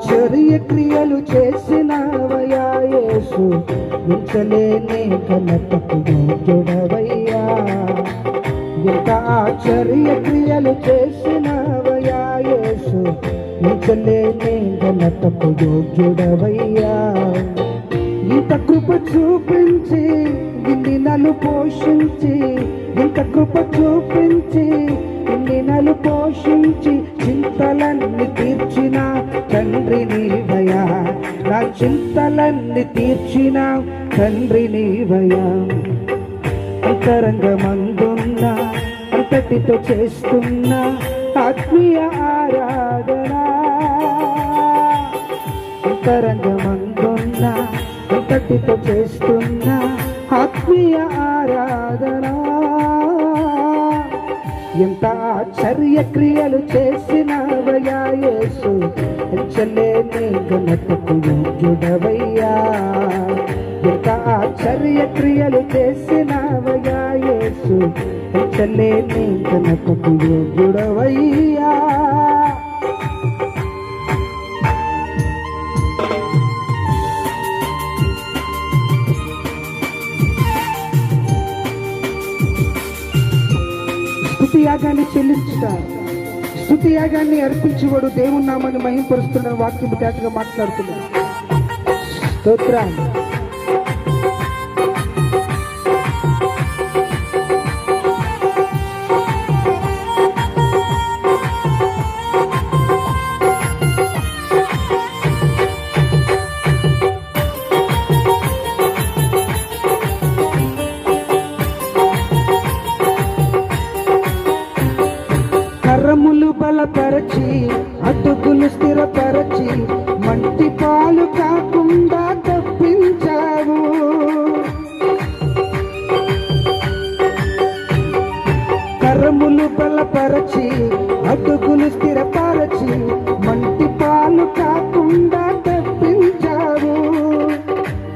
ఆశ్చర్య క్రియలు చేసినవయ్యా యేసు, ఎంచలేని ఘనతకు యోగ్యుడవయ్యా. ఎంత ఆశ్చర్య క్రియలు చేసినవయ్యా యేసు, ఎంచలేని ఘనతకు యోగ్యుడవయ్యా. ఇంత కృప చూపించి గిన్నెలు పోషించి, ఇంత కృప చూపించి గిన్నెలు పోషించి, చింతలన్నీ తీర్చిన తండ్రి నీవయ్యా. నా చింతలన్నీ తీర్చిన తండ్రి నీవయ్యా. అంతరంగమందున్న అంతటితో చేస్తున్న ఆత్మీయ ఆరాధన, అంతరంగమందున్న అంతటితో చేస్తున్న ఆత్మీయ ఆరాధన. ఎంత ఆశ్చర్య క్రియలు చేసినవయ్యా యేసు, ఎంచలేని ఘనతకు యోగ్యుడవయ్యా. ఎంత ఆశ్చర్య క్రియలు చేసినవయ్యా యేసు, ఎంచలేని ఘనతకు యోగ్యుడవయ్యా. స్తుతి యాగాన్ని చెల్లించుట, స్తుతి యాగాన్ని అర్పించువాడు దేవుని నామాన్ని మహింపరుస్తున్న వాక్యం తేటగా మాట్లాడుతున్నాడు. స్తోత్రాలు. కర్రములు బలపరచి, అతుకులు స్థిరపరచి, మంటి పాలు కాకుండా తప్పించావు. కర్రములు బలపరచి, అతుకులు స్థిరపరచి, మంటి పాలు కాకుండా తప్పించావు.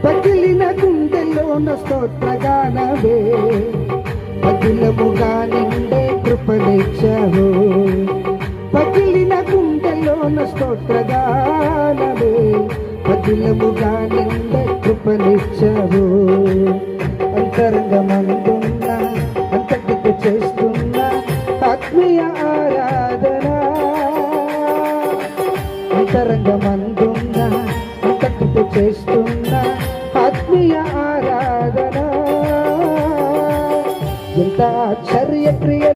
పగిలిన గుండెలోన స్తోత్రగానవే, పగిలముగా నిండే కృపనిచ్చావు. పగిలిన గుండెలోన స్తోత్రగానవే, పగిలముగా నిండే కృపనిచ్చావు. అంతరంగమందున్న అంతటితో చేస్తున్న ఆత్మీయ ఆరాధన, అంతరంగమందున్న అంతటితో చేస్తున్న